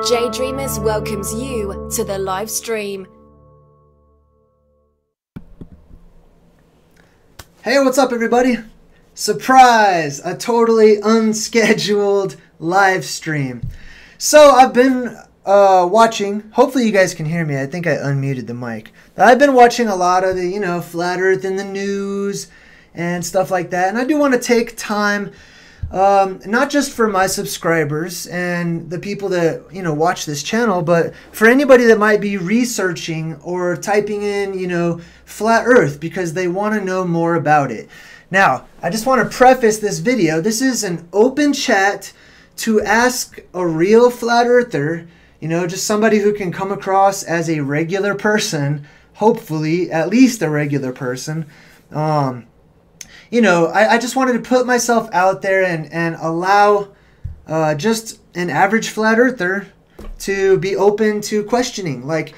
J Dreamers welcomes you to the live stream. Hey, what's up everybody? Surprise! A totally unscheduled live stream. So I've been watching, hopefully you guys can hear me, I think I unmuted the mic. I've been watching a lot of the, Flat Earth in the news and stuff like that. And I do want to take time, not just for my subscribers and the people that, watch this channel, but for anybody that might be researching or typing in, Flat Earth because they want to know more about it. Now, I just want to preface this video. This is an open chat to ask a real Flat Earther, just somebody who can come across as a regular person, hopefully at least a regular person. I just wanted to put myself out there and allow just an average Flat Earther to be open to questioning, like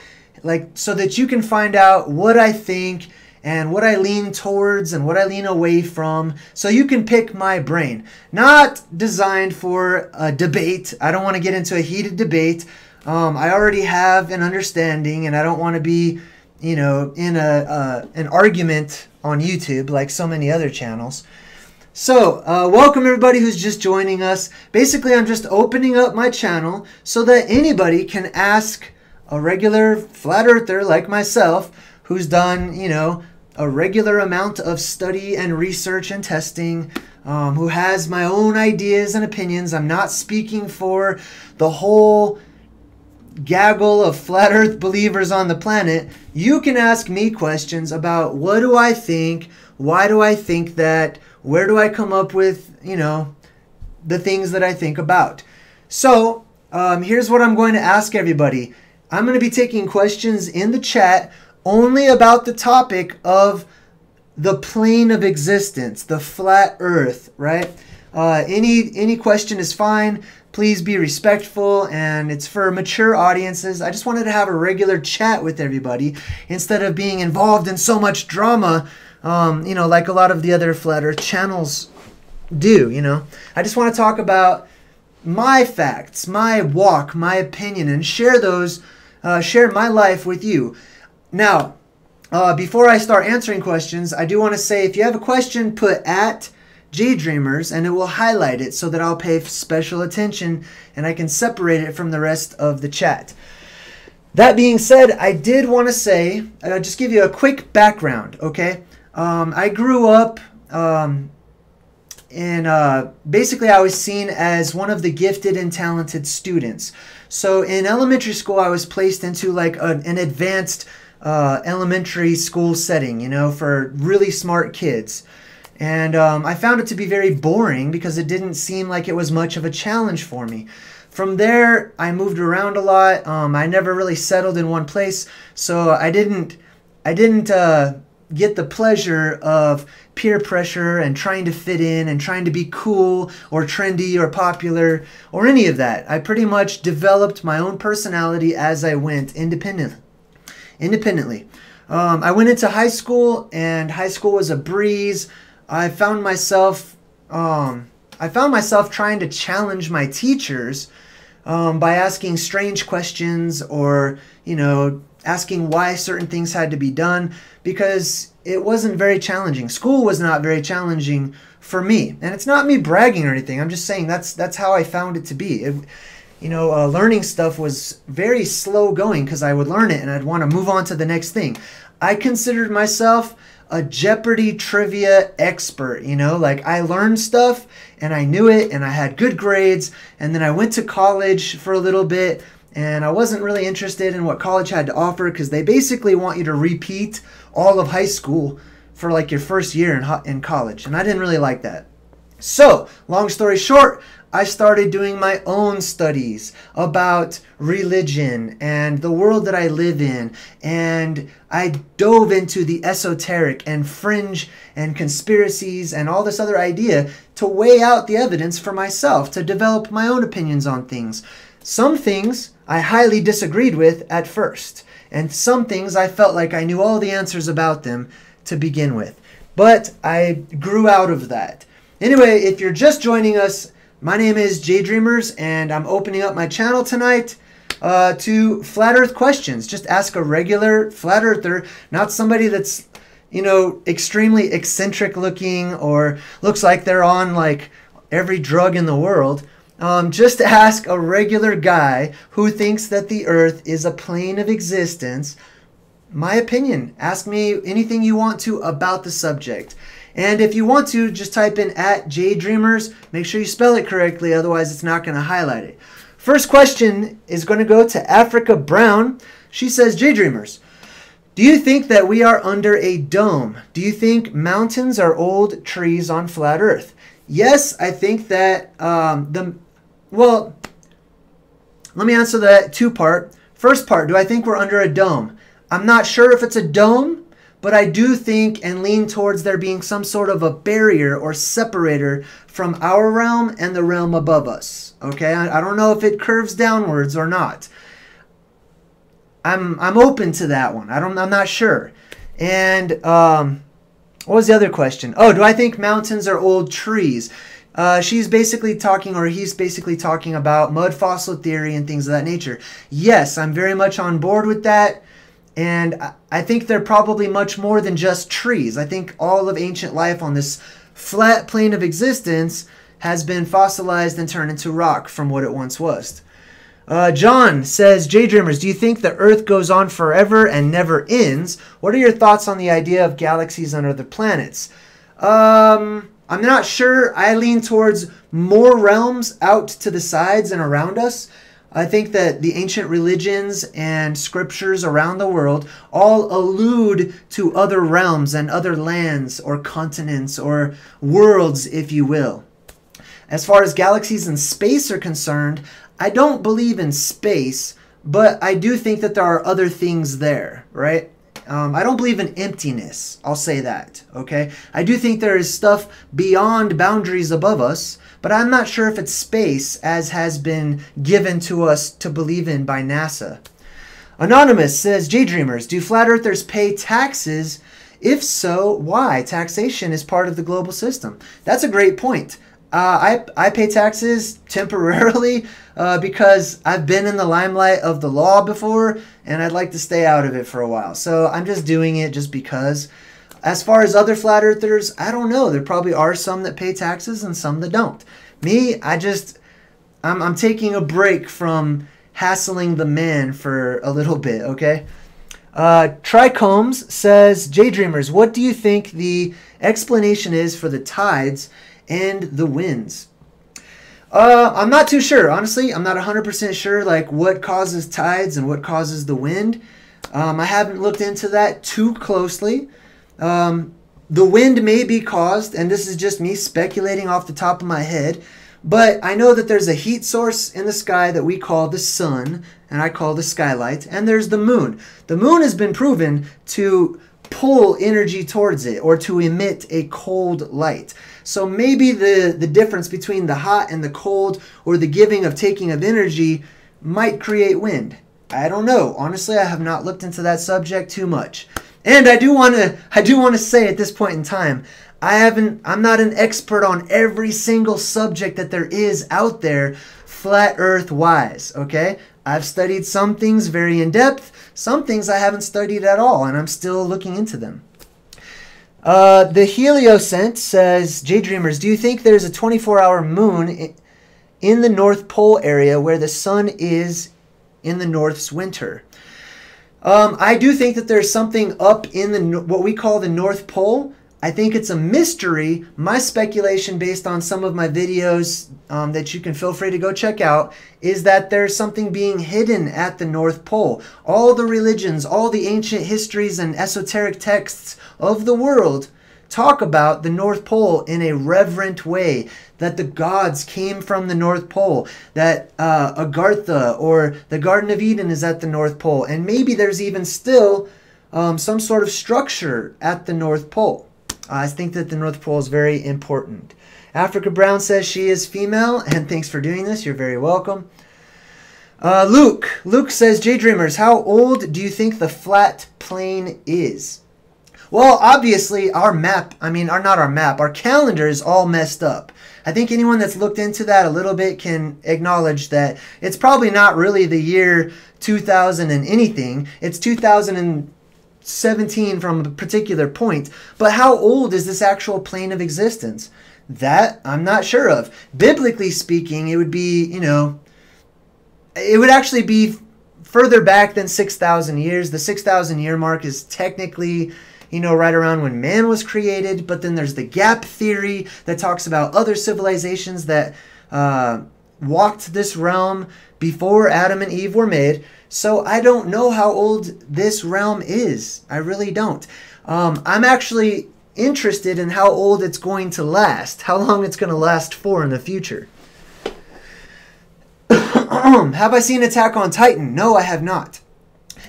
so that you can find out what I think and what I lean towards and what I lean away from, so you can pick my brain. Not designed for a debate. I don't want to get into a heated debate. I already have an understanding, and I don't want to be, in an argument on YouTube like so many other channels. So, welcome everybody who's just joining us. Basically, I'm just opening up my channel so that anybody can ask a regular Flat Earther like myself who's done, a regular amount of study and research and testing, who has my own ideas and opinions. I'm not speaking for the whole gaggle of Flat Earth believers on the planet. You can ask me questions about what do I think, why do I think that, where do I come up with, the things that I think about. So, here's what I'm going to ask everybody. I'm going to be taking questions in the chat only about the topic of the plane of existence, the flat earth, right? Any question is fine. Please be respectful, and it's for mature audiences. I just wanted to have a regular chat with everybody instead of being involved in so much drama, like a lot of the other Flat Earth channels do, I just want to talk about my facts, my walk, my opinion, and share my life with you. Now, before I start answering questions, I do want to say if you have a question, put at JDreamers and it will highlight it so that I'll pay special attention and I can separate it from the rest of the chat. That being said, I did want to say, just give you a quick background, okay? I grew up basically I was seen as one of the gifted and talented students. So in elementary school, I was placed into like an advanced elementary school setting, for really smart kids. And I found it to be very boring because it didn't seem like it was much of a challenge for me. From there, I moved around a lot. I never really settled in one place, so I didn't get the pleasure of peer pressure and trying to fit in and trying to be cool or trendy or popular or any of that. I pretty much developed my own personality as I went independently. I went into high school, and high school was a breeze. I found myself trying to challenge my teachers by asking strange questions or, asking why certain things had to be done, because it wasn't very challenging. School was not very challenging for me. And it's not me bragging or anything. I'm just saying that's how I found it to be. Learning stuff was very slow going because I would learn it and I'd want to move on to the next thing. I considered myself a Jeopardy trivia expert, like I learned stuff and I knew it and I had good grades, and then I went to college for a little bit and I wasn't really interested in what college had to offer because they basically want you to repeat all of high school for like your first year in college, and I didn't really like that. So, long story short, I started doing my own studies about religion and the world that I live in, and I dove into the esoteric and fringe and conspiracies and all this other idea to weigh out the evidence for myself, to develop my own opinions on things. Some things I highly disagreed with at first, and some things I felt like I knew all the answers about them to begin with. But I grew out of that. Anyway, if you're just joining us, my name is JDreamers, and I'm opening up my channel tonight to flat earth questions. Just ask a regular flat earther, not somebody that's, you know, extremely eccentric looking or looks like they're on like every drug in the world. Just ask a regular guy who thinks that the earth is a plane of existence. My opinion. Ask me anything you want to about the subject. And if you want to, just type in @JDreamers. Make sure you spell it correctly, otherwise it's not going to highlight it. First question is going to go to Africa Brown. She says, JDreamers, do you think that we are under a dome? Do you think mountains are old trees on flat earth? Yes, I think that well, let me answer that two-part. First part, do I think we're under a dome? I'm not sure if it's a dome, but I do think and lean towards there being some sort of a barrier or separator from our realm and the realm above us. Okay, I don't know if it curves downwards or not. I'm open to that one. I'm not sure. And what was the other question? Oh, do I think mountains are old trees? She's basically talking, or he's basically talking about mud fossil theory and things of that nature. Yes, I'm very much on board with that. And I think they're probably much more than just trees. I think all of ancient life on this flat plane of existence has been fossilized and turned into rock from what it once was. John says, JDreamers, do you think the Earth goes on forever and never ends? What are your thoughts on the idea of galaxies and other planets? I'm not sure. I lean towards more realms out to the sides and around us. I think that the ancient religions and scriptures around the world all allude to other realms and other lands or continents or worlds, if you will. As far as galaxies and space are concerned, I don't believe in space, but I do think that there are other things there, right? I don't believe in emptiness. I'll say that, okay? I do think there is stuff beyond boundaries above us, but I'm not sure if it's space as has been given to us to believe in by NASA. Anonymous says, JDreamers, do flat earthers pay taxes? If so, why? Taxation is part of the global system. That's a great point. I pay taxes temporarily because I've been in the limelight of the law before and I'd like to stay out of it for a while. So I'm just doing it just because. As far as other flat earthers, I don't know. There probably are some that pay taxes and some that don't. Me, I'm taking a break from hassling the man for a little bit, okay? Tricombs says, JDreamers, what do you think the explanation is for the tides and the winds? I'm not too sure. Honestly, I'm not 100% sure like what causes tides and what causes the wind. I haven't looked into that too closely. The wind may be caused, and this is just me speculating off the top of my head, but I know that there's a heat source in the sky that we call the sun, and I call the skylight, and there's the moon. The moon has been proven to pull energy towards it or to emit a cold light. So maybe the difference between the hot and the cold or the giving of taking of energy might create wind. I don't know. Honestly, I have not looked into that subject too much. And I do want to say at this point in time, I'm not an expert on every single subject that there is out there flat earth wise, okay? I've studied some things very in depth, some things I haven't studied at all, and I'm still looking into them. The Heliocent says, JDreamers, do you think there's a 24-hour moon in the North Pole area where the sun is in the North's winter? I do think that there's something up in what we call the North Pole. I think it's a mystery. My speculation based on some of my videos that you can feel free to go check out is that there's something being hidden at the North Pole. All the religions, all the ancient histories and esoteric texts of the world talk about the North Pole in a reverent way, that the gods came from the North Pole, that Agartha or the Garden of Eden is at the North Pole, and maybe there's even still some sort of structure at the North Pole. I think that the North Pole is very important. Africa Brown says she is female, and thanks for doing this. You're very welcome. Luke says, JDreamers, how old do you think the flat plane is? Well, obviously, our map, not our map, our calendar is all messed up. I think anyone that's looked into that a little bit can acknowledge that it's probably not really the year 2000 and anything. It's 2017 from a particular point. But how old is this actual plane of existence? That I'm not sure of. Biblically speaking, it would be, it would actually be further back than 6,000 years. The 6,000 year mark is technically, right around when man was created. But then there's the gap theory that talks about other civilizations that walked this realm before Adam and Eve were made. So I don't know how old this realm is. I really don't. I'm actually interested in how old it's going to last, how long it's going to last for in the future. Have I seen Attack on Titan? No, I have not.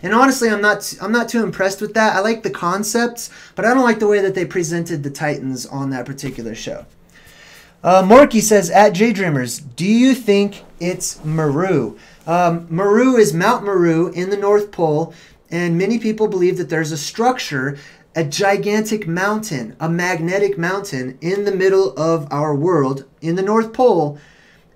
And honestly, I'm not too impressed with that. I like the concepts, but I don't like the way that they presented the Titans on that particular show. Morky says, at JDreamers, do you think it's Meru? Meru is Mount Meru in the North Pole, and many people believe that there's a structure, a gigantic mountain, a magnetic mountain in the middle of our world in the North Pole.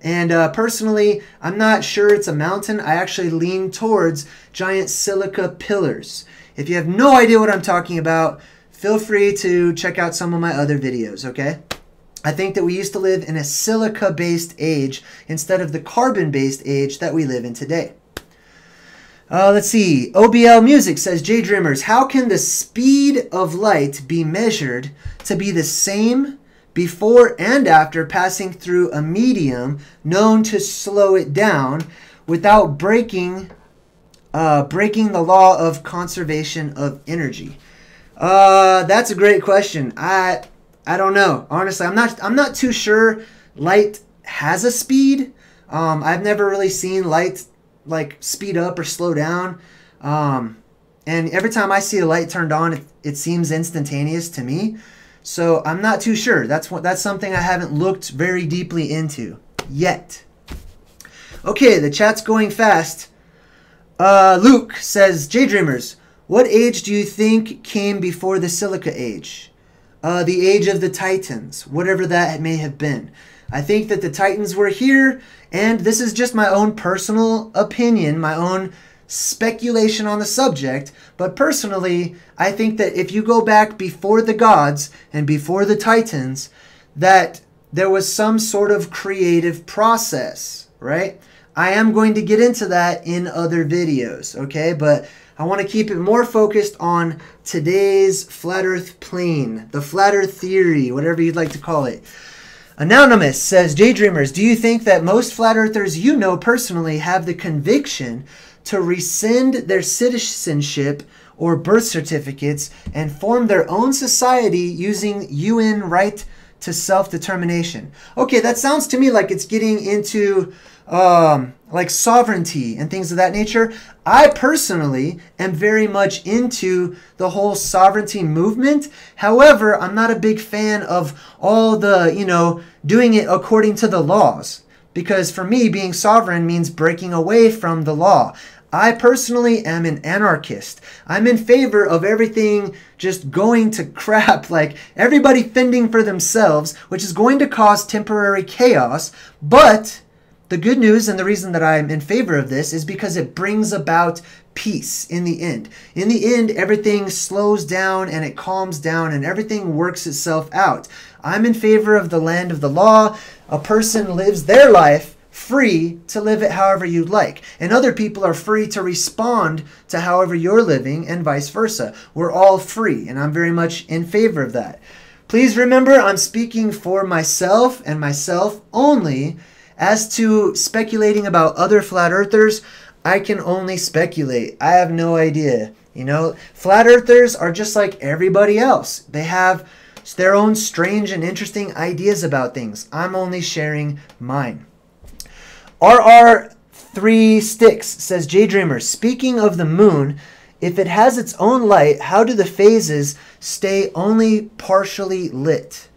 And personally, I'm not sure it's a mountain. I actually lean towards giant silica pillars. If you have no idea what I'm talking about, feel free to check out some of my other videos, okay? I think that we used to live in a silica-based age instead of the carbon-based age that we live in today. Let's see. OBL Music says, JDreamers, how can the speed of light be measured to be the same before and after passing through a medium known to slow it down without breaking the law of conservation of energy? That's a great question. I don't know. Honestly, I'm not too sure light has a speed. I've never really seen light like speed up or slow down. And every time I see a light turned on, it seems instantaneous to me. So I'm not too sure. That's something I haven't looked very deeply into yet. Okay, the chat's going fast. Luke says, JDreamers, what age do you think came before the Silica Age? The age of the Titans, whatever that may have been. I think that the Titans were here, and this is just my own personal opinion, my own speculation on the subject, but personally, I think that if you go back before the gods and before the Titans, that there was some sort of creative process, right? I am going to get into that in other videos, okay? But I want to keep it more focused on today's flat earth plane, the flat earth theory, whatever you'd like to call it. Anonymous says, JDreamers, do you think that most flat earthers you know personally have the conviction to rescind their citizenship or birth certificates and form their own society using UN right to self-determination? Okay, that sounds to me like it's getting into like sovereignty and things of that nature. I personally am very much into the whole sovereignty movement. However, I'm not a big fan of all the, doing it according to the laws. Because for me, being sovereign means breaking away from the law. I personally am an anarchist. I'm in favor of everything just going to crap, like everybody fending for themselves, which is going to cause temporary chaos. But the good news, and the reason that I'm in favor of this, is because it brings about peace in the end. In the end, everything slows down and it calms down and everything works itself out. I'm in favor of the land of the law. A person lives their life free to live it however you'd like. And other people are free to respond to however you're living and vice versa. We're all free, and I'm very much in favor of that. Please remember, I'm speaking for myself and myself only. As to speculating about other flat earthers, I can only speculate. I have no idea. Flat earthers are just like everybody else. They have their own strange and interesting ideas about things. I'm only sharing mine. RR3 Sticks says, JDreamer, speaking of the moon, if it has its own light, how do the phases stay only partially lit?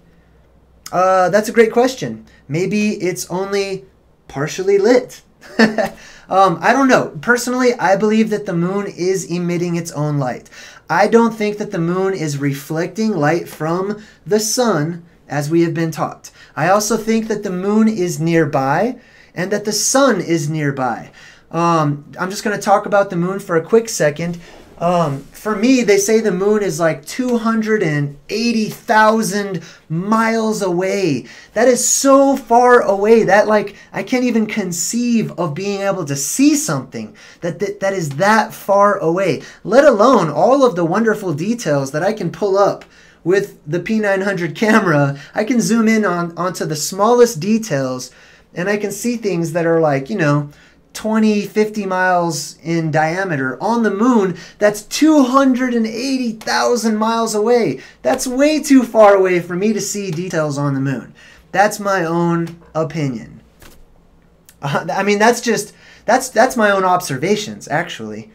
That's a great question. Maybe it's only partially lit. I don't know. Personally, I believe that the moon is emitting its own light. I don't think that the moon is reflecting light from the sun as we have been taught. I also think that the moon is nearby and that the sun is nearby. I'm just going to talk about the moon for a quick second. For me, they say the moon is like 280,000 miles away. That is so far away that I can't even conceive of being able to see something that is that far away, let alone all of the wonderful details that I can pull up with the P900 camera. I can zoom in onto the smallest details and I can see things that are 20, 50 miles in diameter. On the moon, that's 280,000 miles away. That's way too far away for me to see details on the moon. That's my own opinion. I mean, that's my own observations, actually.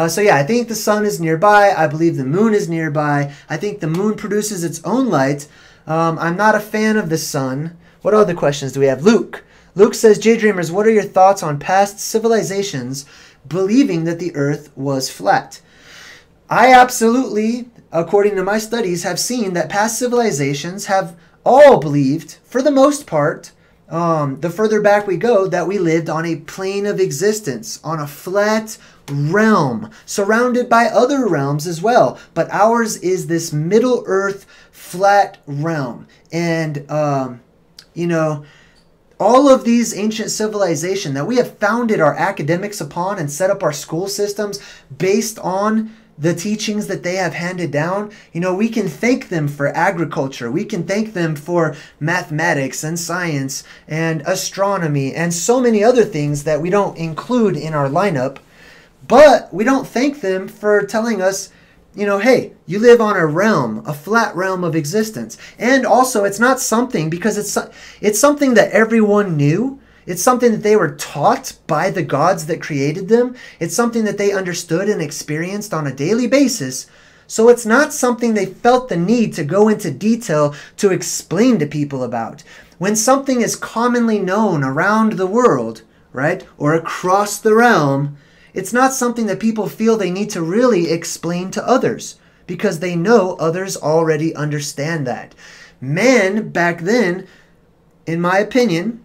So yeah, I think the sun is nearby. I believe the moon is nearby. I think the moon produces its own light. I'm not a fan of the sun. What other questions do we have? Luke says, J-Dreamers, what are your thoughts on past civilizations believing that the earth was flat? I absolutely, according to my studies, have seen that past civilizations have all believed, for the most part, the further back we go, that we lived on a plane of existence, on a flat realm, surrounded by other realms as well. But ours is this Middle Earth flat realm. And, all of these ancient civilizations that we have founded our academics upon and set up our school systems based on the teachings that they have handed down, we can thank them for agriculture. We can thank them for mathematics and science and astronomy and so many other things that we don't include in our lineup. But we don't thank them for telling us, hey, you live on a realm, a flat realm of existence. And also, it's not something, because it's something that everyone knew. It's something that they were taught by the gods that created them. It's something that they understood and experienced on a daily basis. So it's not something they felt the need to go into detail to explain to people about. When something is commonly known around the world, right, or across the realm, it's not something that people feel they need to really explain to others, because they know others already understand that. Man back then, in my opinion,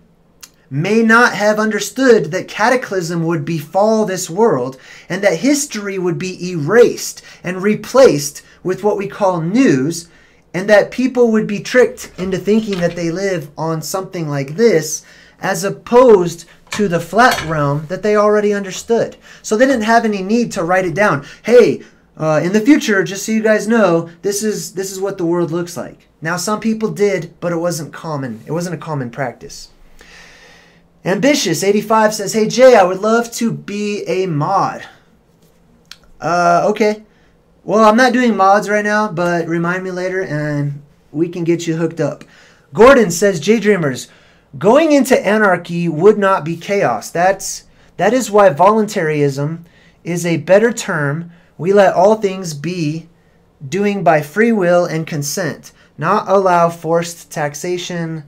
may not have understood that cataclysm would befall this world and that history would be erased and replaced with what we call news, and that people would be tricked into thinking that they live on something like this as opposed to the flat realm that they already understood. So they didn't have any need to write it down. Hey, in the future, just so you guys know, this is what the world looks like. Now, some people did, but it wasn't common. It wasn't a common practice. Ambitious85 says, hey Jay, I would love to be a mod. Okay. Well, I'm not doing mods right now, but remind me later and we can get you hooked up. Gordon says, J-Dreamers, going into anarchy would not be chaos. That is why voluntarism is a better term. We let all things be, doing by free will and consent, not allow forced taxation.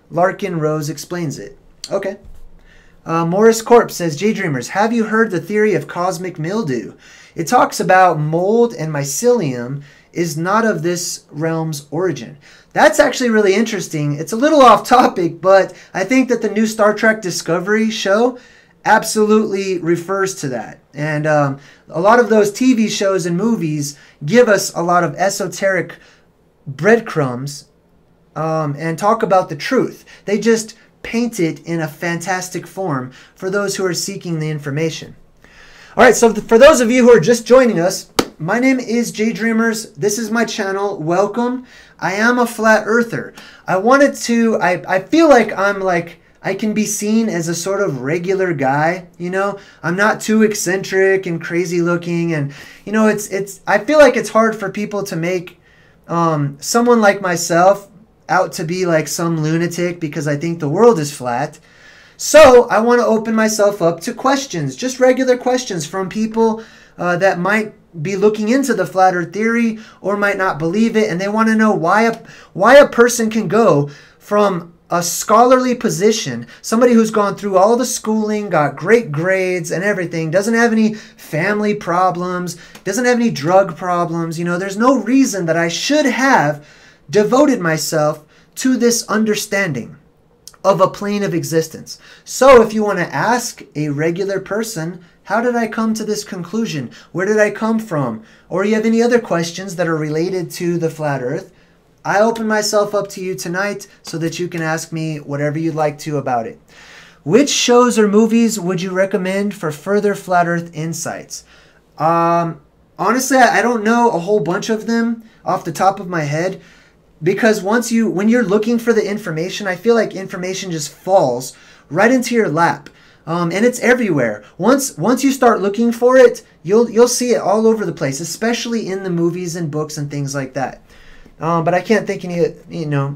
Larkin Rose explains it. Okay. Morris Corp says, J-Dreamers, have you heard the theory of cosmic mildew? It talks about mold and mycelium is not of this realm's origin. That's actually really interesting. It's a little off topic, but I think that the new Star Trek Discovery show absolutely refers to that. And a lot of those TV shows and movies give us a lot of esoteric breadcrumbs and talk about the truth. They just paint it in a fantastic form for those who are seeking the information. All right, so for those of you who are just joining us, my name is J-Dreamers. This is my channel. Welcome. I am a flat earther. I feel like I can be seen as a sort of regular guy, I'm not too eccentric and crazy looking, and I feel like it's hard for people to make someone like myself out to be like some lunatic because I think the world is flat. So I want to open myself up to questions, just regular questions from people that might be looking into the flat earth theory or might not believe it, and they want to know why a person can go from a scholarly position, somebody who's gone through all the schooling, got great grades and everything, doesn't have any family problems, doesn't have any drug problems, there's no reason that I should have devoted myself to this understanding of a plane of existence. So if you want to ask a regular person, how did I come to this conclusion? Where did I come from? Or you have any other questions that are related to the flat earth, I open myself up to you tonight so that you can ask me whatever you'd like to about it. Which shows or movies would you recommend for further flat earth insights? Honestly, I don't know a whole bunch of them off the top of my head, because when you're looking for the information, I feel like information just falls right into your lap. And it's everywhere. Once you start looking for it, you'll see it all over the place, especially in the movies and books and things like that. But I can't think any,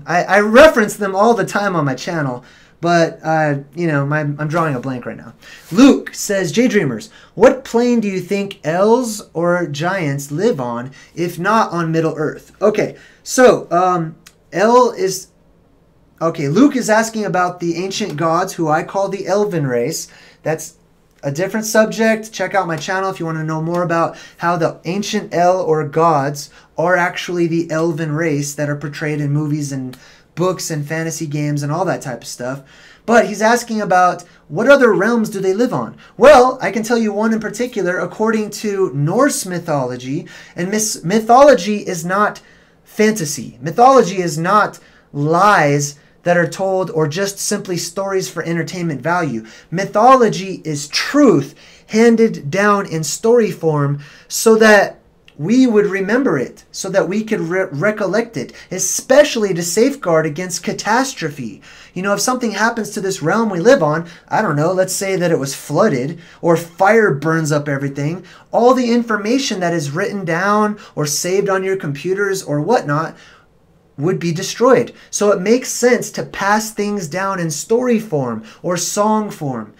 I reference them all the time on my channel, but, I'm drawing a blank right now. Luke says, J-Dreamers, what plane do you think elves or giants live on, if not on Middle Earth? Okay, so, Luke is asking about the ancient gods, who I call the elven race. That's a different subject. Check out my channel if you want to know more about how the ancient El or gods are actually the elven race that are portrayed in movies and books and fantasy games and all that type of stuff. But he's asking about what other realms do they live on? Well, I can tell you one in particular, according to Norse mythology. And mythology is not fantasy. Mythology is not lies that are told or just simply stories for entertainment value. Mythology is truth handed down in story form so that we would remember it, so that we could recollect it, especially to safeguard against catastrophe. If something happens to this realm we live on, I don't know, let's say that it was flooded or fire burns up everything, all the information that is written down or saved on your computers or whatnot would be destroyed. So it makes sense to pass things down in story form or song form.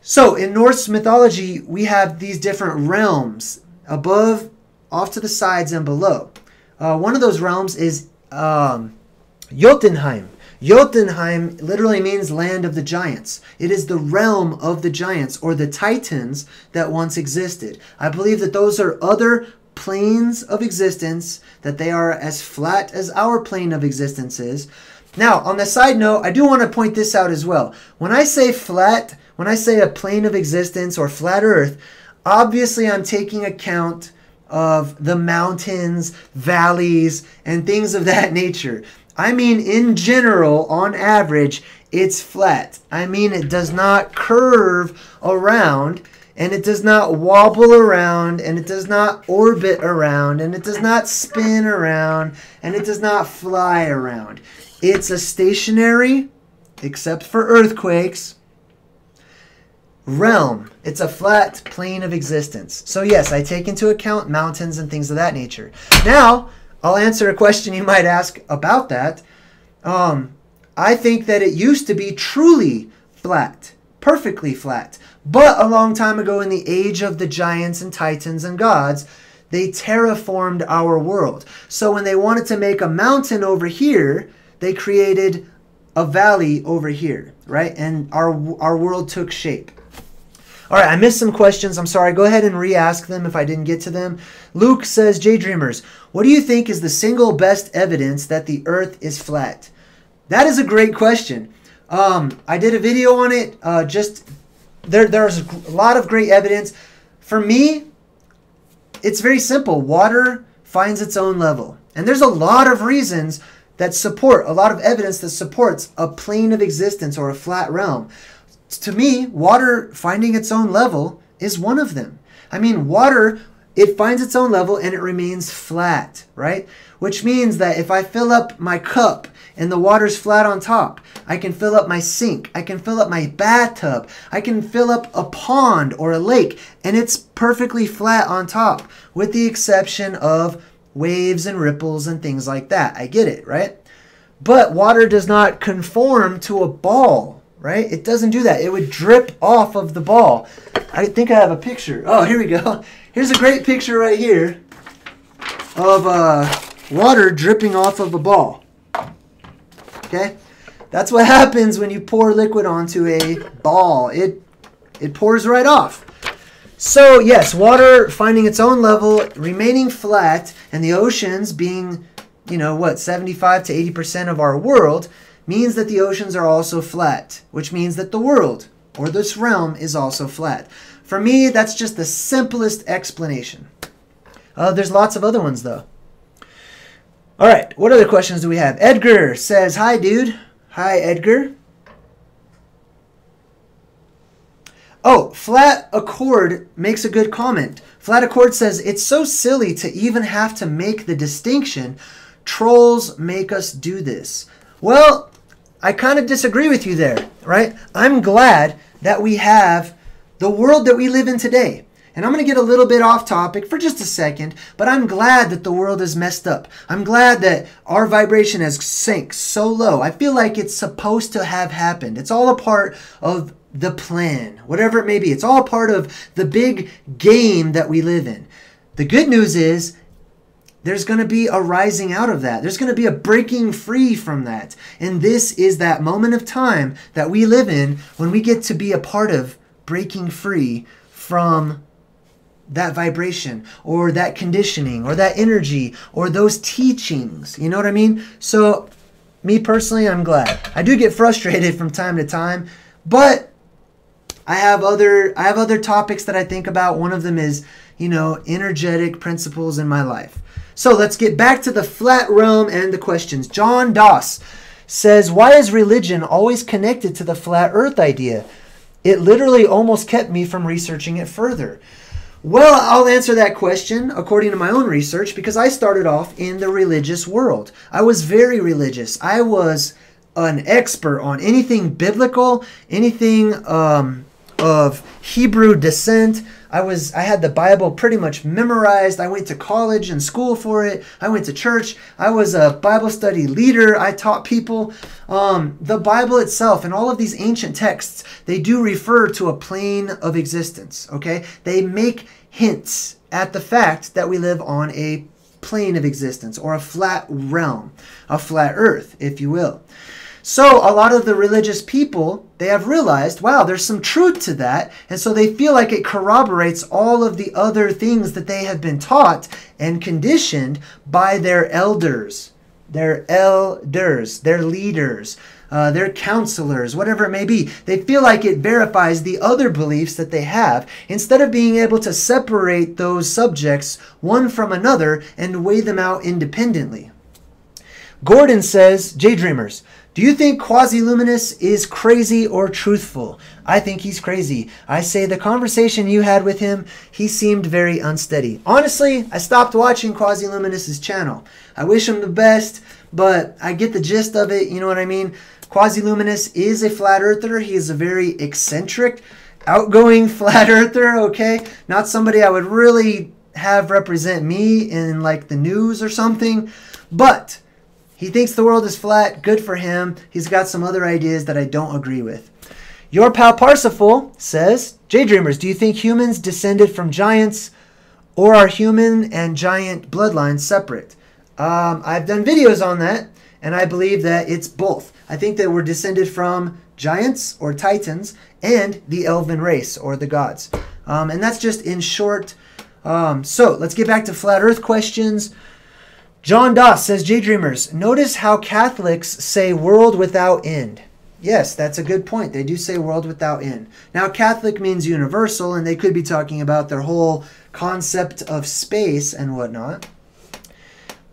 So in Norse mythology, we have these different realms, above, off to the sides, and below. One of those realms is Jotunheim. Jotunheim literally means land of the giants. It is the realm of the giants, or the titans that once existed. I believe that those are other planes of existence, that they are as flat as our plane of existence is. Now, on the side note, I do want to point this out as well. When I say flat, when I say a plane of existence or flat earth, obviously I'm taking account of the mountains, valleys, and things of that nature. I mean, in general, on average, it's flat. I mean, it does not curve around, and it does not wobble around, and it does not orbit around, and it does not spin around, and it does not fly around. It's a stationary, except for earthquakes, realm. It's a flat plane of existence. So yes, I take into account mountains and things of that nature. Now, I'll answer a question you might ask about that. I think that it used to be truly flat, perfectly flat. But a long time ago, in the age of the giants and titans and gods, they terraformed our world. So when they wanted to make a mountain over here, they created a valley over here, right? And our world took shape. All right, I missed some questions. I'm sorry. Go ahead and re-ask them if I didn't get to them. Luke says, J-Dreamers, what do you think is the single best evidence that the Earth is flat? That is a great question. I did a video on it. There's a lot of great evidence. For me, it's very simple. Water finds its own level. And there's a lot of reasons that support, a lot of evidence that supports a plane of existence or a flat realm. To me, water finding its own level is one of them. I mean, water, it finds its own level and it remains flat, right? Which means that if I fill up my cup and the water's flat on top, I can fill up my sink, I can fill up my bathtub, I can fill up a pond or a lake, and it's perfectly flat on top, with the exception of waves and ripples and things like that. I get it, right? But water does not conform to a ball, right? It doesn't do that. It would drip off of the ball. I think I have a picture. Oh, here we go. Here's a great picture right here of water dripping off of a ball. Okay? That's what happens when you pour liquid onto a ball. It pours right off. So yes, water finding its own level, remaining flat, and the oceans being, 75 to 80% of our world, means that the oceans are also flat, which means that the world, or this realm, is also flat. For me, that's just the simplest explanation. There's lots of other ones, though. All right, what other questions do we have? Edgar says, hi, dude. Hi, Edgar. Oh, Flat Accord makes a good comment. Flat Accord says, it's so silly to even have to make the distinction. Trolls make us do this. Well, I kind of disagree with you there, right? I'm glad that we have the world that we live in today. And I'm going to get a little bit off topic for just a second, but I'm glad that the world is messed up. I'm glad that our vibration has sank so low. I feel like it's supposed to have happened. It's all a part of the plan, whatever it may be. It's all part of the big game that we live in. The good news is there's going to be a rising out of that. There's going to be a breaking free from that. And this is that moment of time that we live in when we get to be a part of breaking free from that vibration or that conditioning or that energy or those teachings. You know what I mean? So me personally, I'm glad. I do get frustrated from time to time, but I have other topics that I think about. One of them is, energetic principles in my life. So let's get back to the flat realm and the questions. John Doss says, why is religion always connected to the flat earth idea? It literally almost kept me from researching it further. Well, I'll answer that question according to my own research because I started off in the religious world. I was very religious. I was an expert on anything biblical, anything of Hebrew descent. I had the Bible pretty much memorized. I went to college and school for it. I went to church. I was a Bible study leader. I taught people. The Bible itself and all of these ancient texts, they do refer to a plane of existence, okay? They make hints at the fact that we live on a plane of existence or a flat realm, a flat earth, if you will. So a lot of the religious people, they have realized, wow, there's some truth to that. And so they feel like it corroborates all of the other things that they have been taught and conditioned by their elders, their leaders, their counselors, whatever it may be. They feel like it verifies the other beliefs that they have instead of being able to separate those subjects one from another and weigh them out independently. Gordon says, J-Dreamers, do you think Quasi-Luminous is crazy or truthful? I think he's crazy. I say the conversation you had with him, he seemed very unsteady. Honestly, I stopped watching Quasi-Luminous's channel. I wish him the best, but I get the gist of it, you know what I mean? Quasi-Luminous is a flat earther. He is a very eccentric, outgoing flat earther, okay? Not somebody I would really have represent me in like the news or something, but he thinks the world is flat. Good for him. He's got some other ideas that I don't agree with. Your pal Parsifal says, J-Dreamers, do you think humans descended from giants or are human and giant bloodlines separate? I've done videos on that, and I believe that it's both. I think that we're descended from giants or titans and the elven race or the gods. And that's just in short. So let's get back to flat earth questions. John Doss says, J-Dreamers, notice how Catholics say world without end. Yes, that's a good point. They do say world without end. Now, Catholic means universal, and they could be talking about their whole concept of space and whatnot.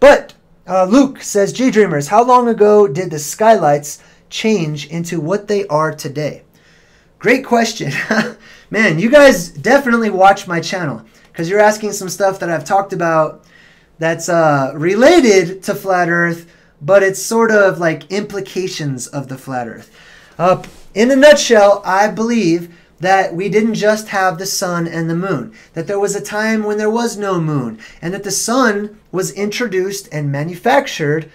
But Luke says, J-Dreamers, how long ago did the skylights change into what they are today? Great question. Man, you guys definitely watch my channel because you're asking some stuff that I've talked about that's related to flat earth, but it's sort of like implications of the flat earth. In a nutshell, I believe that we didn't just have the sun and the moon, that there was a time when there was no moon, and that the sun was introduced and manufactured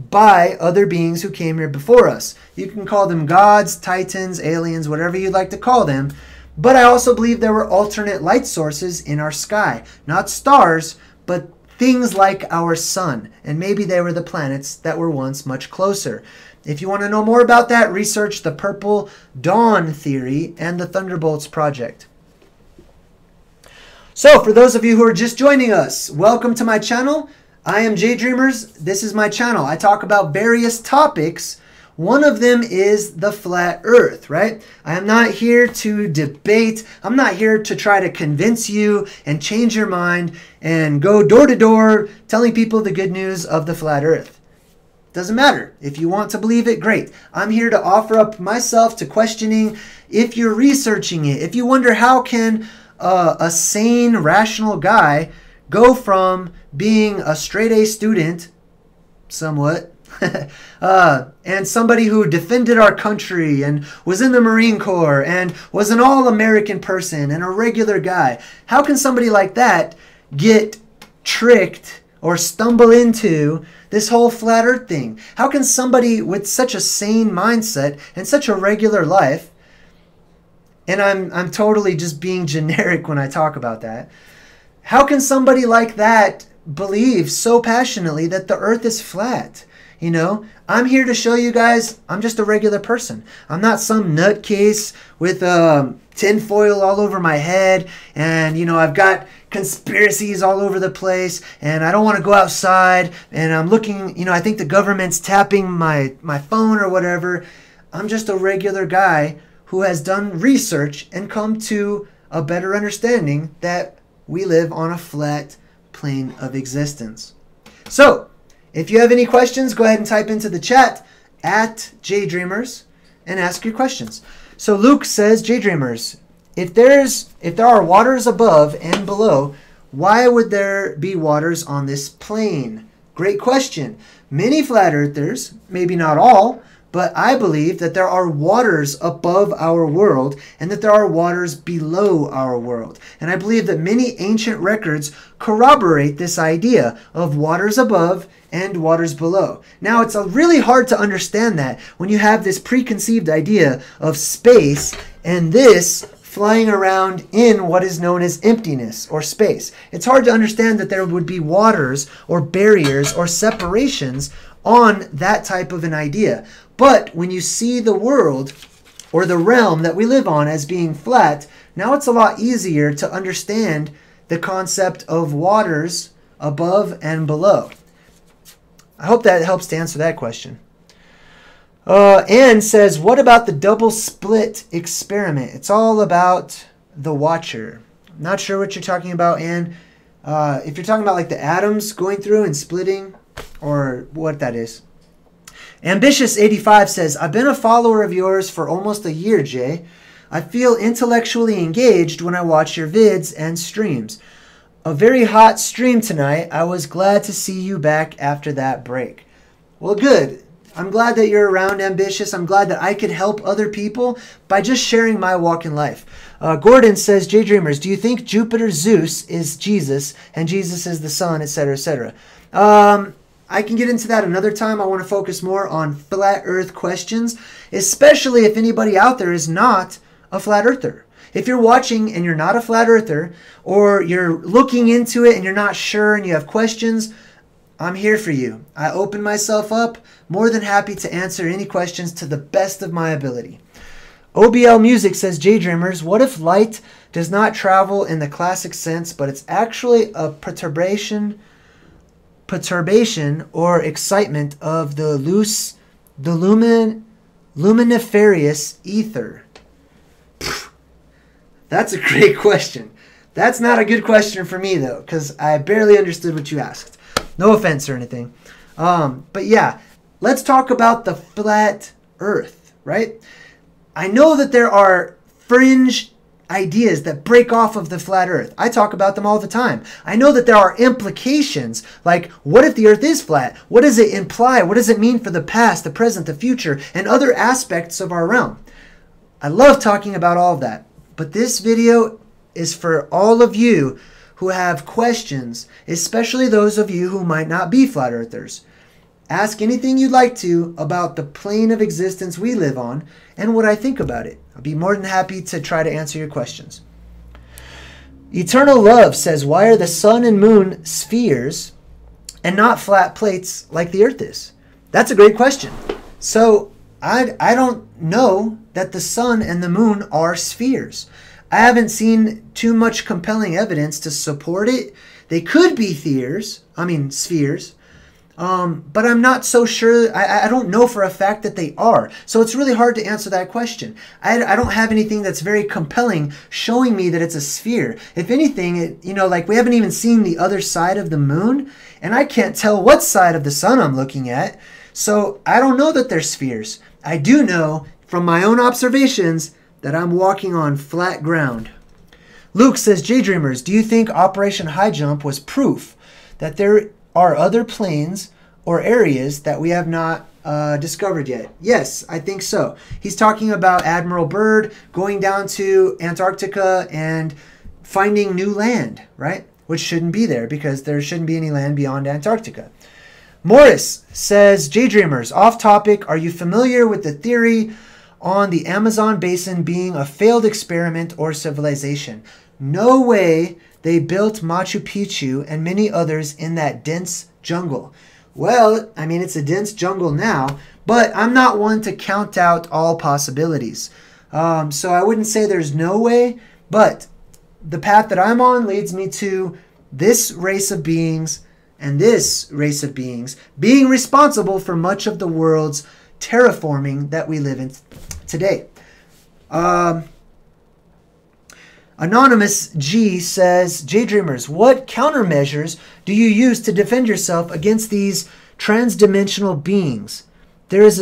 by other beings who came here before us. You can call them gods, titans, aliens, whatever you'd like to call them. But I also believe there were alternate light sources in our sky. Not stars, but things like our sun, and maybe they were the planets that were once much closer. If you want to know more about that, research the Purple Dawn theory and the Thunderbolts project. So, for those of you who are just joining us, welcome to my channel. I am J-Dreamers. This is my channel. I talk about various topics. One of them is the flat earth, right? I am not here to debate. I'm not here to try to convince you and change your mind and go door to door telling people the good news of the flat earth. Doesn't matter. If you want to believe it, great. I'm here to offer up myself to questioning if you're researching it. If you wonder how can a sane, rational guy go from being a straight A student, somewhat, and somebody who defended our country and was in the Marine Corps and was an all-American person and a regular guy. How can somebody like that get tricked or stumble into this whole flat earth thing? How can somebody with such a sane mindset and such a regular life, and I'm totally just being generic when I talk about that, how can somebody like that believe so passionately that the earth is flat? You know, I'm here to show you guys I'm just a regular person. I'm not some nutcase with tinfoil all over my head, and, you know, I've got conspiracies all over the place, and I don't want to go outside, and I'm looking, you know, I think the government's tapping my phone or whatever. I'm just a regular guy who has done research and come to a better understanding that we live on a flat plane of existence. So, if you have any questions, go ahead and type into the chat at JDreamers and ask your questions. So Luke says, JDreamers, if there are waters above and below, why would there be waters on this plane? Great question. Many flat earthers, maybe not all, but I believe that there are waters above our world and that there are waters below our world. And I believe that many ancient records corroborate this idea of waters above and waters below. Now, it's really hard to understand that when you have this preconceived idea of space and this flying around in what is known as emptiness or space. It's hard to understand that there would be waters or barriers or separations on that type of an idea. But when you see the world or the realm that we live on as being flat, now it's a lot easier to understand the concept of waters above and below. I hope that helps to answer that question. Anne says, what about the double split experiment? It's all about the watcher. I'm not sure what you're talking about, Anne. If you're talking about like the atoms going through and splitting, or what that is. Ambitious85 says, I've been a follower of yours for almost a year, Jay. I feel intellectually engaged when I watch your vids and streams. A very hot stream tonight. I was glad to see you back after that break. Well, good. I'm glad that you're around, Ambitious. I'm glad that I could help other people by just sharing my walk in life. Gordon says, J-Dreamers, do you think Jupiter Zeus is Jesus and Jesus is the sun, etc., etc.? I can get into that another time. I want to focus more on flat earth questions, especially if anybody out there is not a flat earther. If you're watching and you're not a flat earther, or you're looking into it and you're not sure and you have questions, I'm here for you. I open myself up, more than happy to answer any questions to the best of my ability. OBL Music says, J-Dreamers, what if light does not travel in the classic sense, but it's actually a perturbation or excitement of the luminiferous ether? That's a great question. That's not a good question for me, though, because I barely understood what you asked. No offense or anything. But yeah, let's talk about the flat earth, right? I know that there are fringe ideas that break off of the flat earth. I talk about them all the time. I know that there are implications, like what if the earth is flat? What does it imply? What does it mean for the past, the present, the future, and other aspects of our realm? I love talking about all of that. But this video is for all of you who have questions, especially those of you who might not be flat earthers. Ask anything you'd like to about the plane of existence we live on and what I think about it. I'll be more than happy to try to answer your questions. Eternal Love says, why are the sun and moon spheres and not flat plates like the earth is? That's a great question. So I don't know that the sun and the moon are spheres. I haven't seen too much compelling evidence to support it. They could be spheres, but I'm not so sure. I don't know for a fact that they are. So it's really hard to answer that question. I don't have anything that's very compelling showing me that it's a sphere. If anything, like we haven't even seen the other side of the moon, and I can't tell what side of the sun I'm looking at. So I don't know that they're spheres. I do know from my own observations that I'm walking on flat ground. Luke says, J-Dreamers, do you think Operation High Jump was proof that there are other planes or areas that we have not discovered yet? Yes, I think so. He's talking about Admiral Byrd going down to Antarctica and finding new land, right? Which shouldn't be there because there shouldn't be any land beyond Antarctica. Morris says, J-Dreamers, off topic, are you familiar with the theory on the Amazon basin being a failed experiment or civilization? No way they built Machu Picchu and many others in that dense jungle. Well, I mean, it's a dense jungle now, but I'm not one to count out all possibilities. So I wouldn't say there's no way, but the path that I'm on leads me to this race of beings and this race of beings being responsible for much of the world's terraforming that we live in today. Anonymous G says, J-Dreamers, what countermeasures do you use to defend yourself against these transdimensional beings? This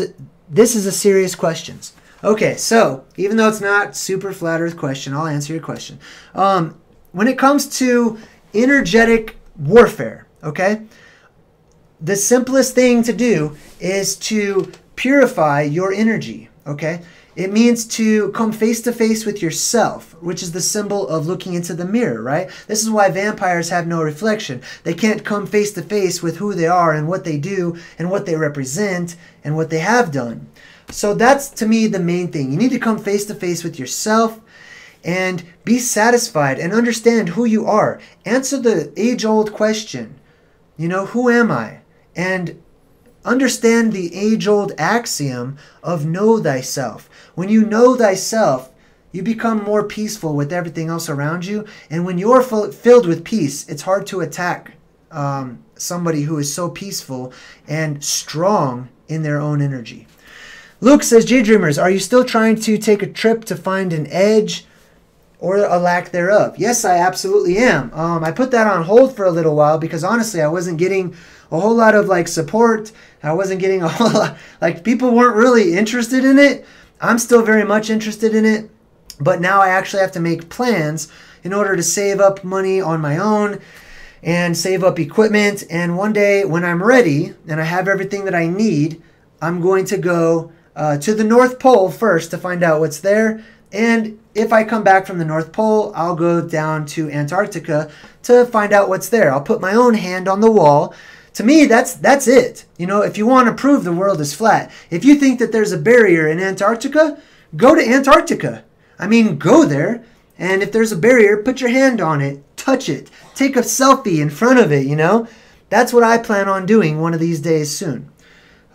is a serious question. Okay, so even though it's not super flat earth question, I'll answer your question. When it comes to energetic warfare, okay, the simplest thing to do is to purify your energy, okay? It means to come face to face with yourself, which is the symbol of looking into the mirror, right? This is why vampires have no reflection. They can't come face to face with who they are and what they do and what they represent and what they have done. So that's, to me, the main thing. You need to come face to face with yourself and be satisfied and understand who you are. Answer the age-old question, who am I? And understand the age-old axiom of know thyself. When you know thyself, you become more peaceful with everything else around you. And when you're filled with peace, it's hard to attack somebody who is so peaceful and strong in their own energy. Luke says, J-Dreamers, are you still trying to take a trip to find an edge or a lack thereof? Yes, I absolutely am. I put that on hold for a little while because honestly, I wasn't getting a whole lot of support. I wasn't getting a whole lot, people weren't really interested in it. I'm still very much interested in it, but now I actually have to make plans in order to save up money on my own and save up equipment. And one day when I'm ready and I have everything that I need, I'm going to go to the North Pole first to find out what's there. And if I come back from the North Pole, I'll go down to Antarctica to find out what's there. I'll put my own hand on the wall. To me, that's it. If you want to prove the world is flat, if you think that there's a barrier in Antarctica, go to Antarctica. Go there. And if there's a barrier, put your hand on it, touch it, take a selfie in front of it, That's what I plan on doing one of these days soon.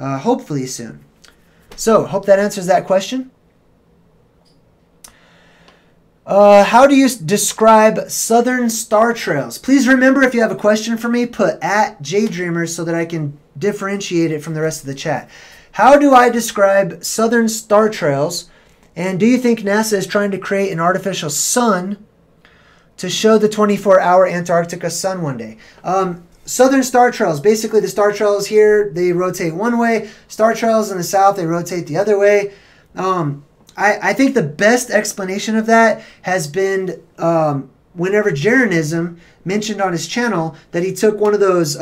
Hopefully soon. So, hope that answers that question. How do you describe southern star trails? Please remember, if you have a question for me, put @JDreamers so that I can differentiate it from the rest of the chat. How do I describe southern star trails? And do you think NASA is trying to create an artificial sun to show the 24-hour Antarctica sun one day? Southern star trails, basically the star trails here, they rotate one way. Star trails in the south, they rotate the other way. I think the best explanation of that has been whenever Jeranism mentioned on his channel that he took one of those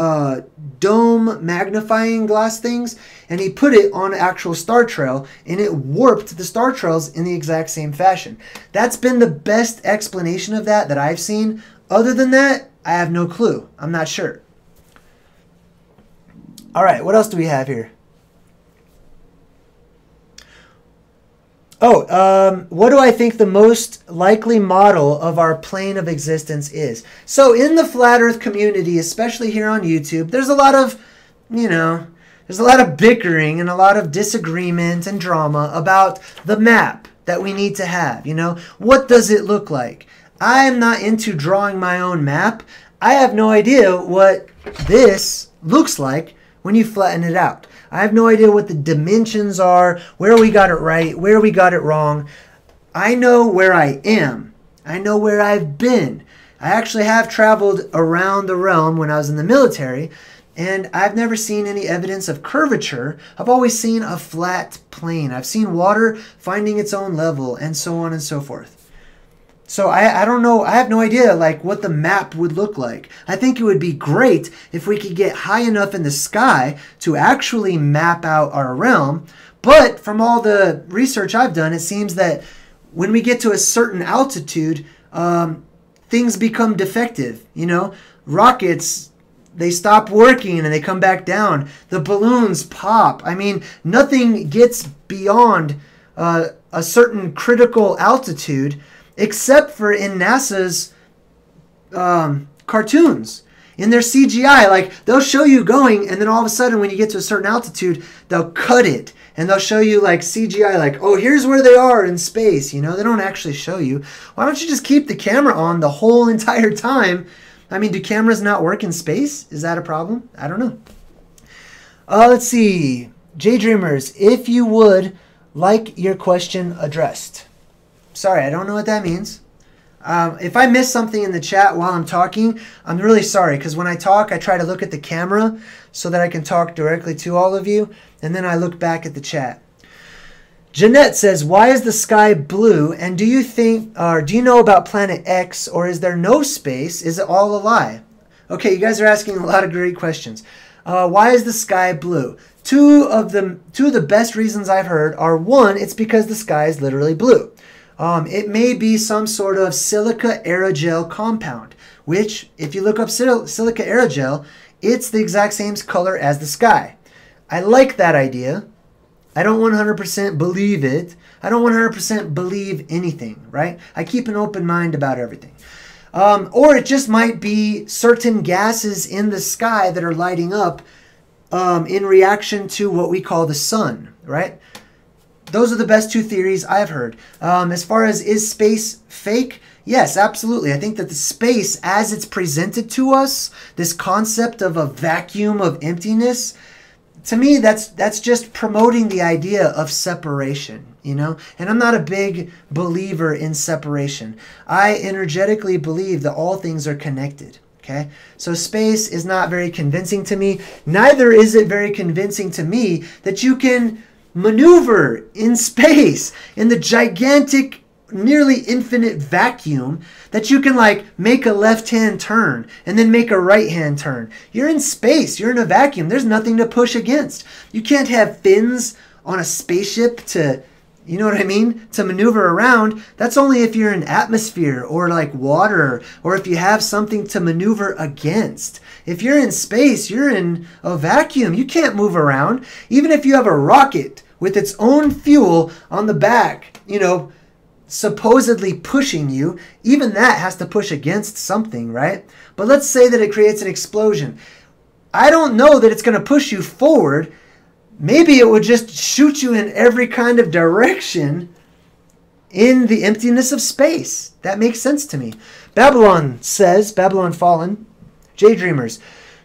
dome magnifying glass things and he put it on an actual star trail and it warped the star trails in the exact same fashion. That's been the best explanation of that I've seen. Other than that, I have no clue. I'm not sure. All right, what else do we have here? What do I think the most likely model of our plane of existence is? So in the flat earth community, especially here on YouTube, there's a lot of, there's a lot of bickering and a lot of disagreement and drama about the map that we need to have. What does it look like? I am not into drawing my own map. I have no idea what this looks like when you flatten it out. I have no idea what the dimensions are, where we got it right, where we got it wrong. I know where I am. I know where I've been. I actually have traveled around the realm when I was in the military, and I've never seen any evidence of curvature. I've always seen a flat plane. I've seen water finding its own level, and so on and so forth. So I don't know, I have no idea like what the map would look like. I think it would be great if we could get high enough in the sky to actually map out our realm. But from all the research I've done, it seems that when we get to a certain altitude, things become defective. Rockets, they stop working and they come back down. The balloons pop. I mean, nothing gets beyond a certain critical altitude, except for in NASA's cartoons. In their CGI, like they'll show you going, and then all of a sudden when you get to a certain altitude, they'll cut it. And they'll show you like CGI, like, oh, here's where they are in space. They don't actually show you. Why don't you just keep the camera on the whole entire time? I mean, do cameras not work in space? Is that a problem? I don't know. Let's see. J-Dreamers, if you would like your question addressed. Sorry, I don't know what that means. If I miss something in the chat while I'm talking, I'm really sorry, because when I talk, I try to look at the camera so that I can talk directly to all of you, and then I look back at the chat. Jeanette says, why is the sky blue, and do you know about Planet X, or is there no space? Is it all a lie? Okay, you guys are asking a lot of great questions. Why is the sky blue? Two of the best reasons I've heard are, one, it's because the sky is literally blue. It may be some sort of silica aerogel compound, which, if you look up silica aerogel, it's the exact same color as the sky. I like that idea. I don't 100% believe it. I don't 100% believe anything, right? I keep an open mind about everything. Or it just might be certain gases in the sky that are lighting up in reaction to what we call the sun, right? Those are the best two theories I've heard. As far as is space fake? Yes, absolutely. I think that the space as it's presented to us, this concept of a vacuum of emptiness, to me, that's just promoting the idea of separation, And I'm not a big believer in separation. I energetically believe that all things are connected. Okay, so space is not very convincing to me. Neither is it very convincing to me that you can maneuver in space in the gigantic, nearly infinite vacuum, that you can like make a left-hand turn and then make a right-hand turn. You're in space. You're in a vacuum. There's nothing to push against. You can't have fins on a spaceship to, you know what I mean, to maneuver around. That's only if you're in atmosphere or like water, or if you have something to maneuver against. If you're in space, you're in a vacuum. You can't move around. Even if you have a rocket with its own fuel on the back, supposedly pushing you, even that has to push against something, right? But let's say that it creates an explosion. I don't know that it's going to push you forward. Maybe it would just shoot you in every kind of direction in the emptiness of space. That makes sense to me. Babylon says, Babylon Fallen, J-Dreamers,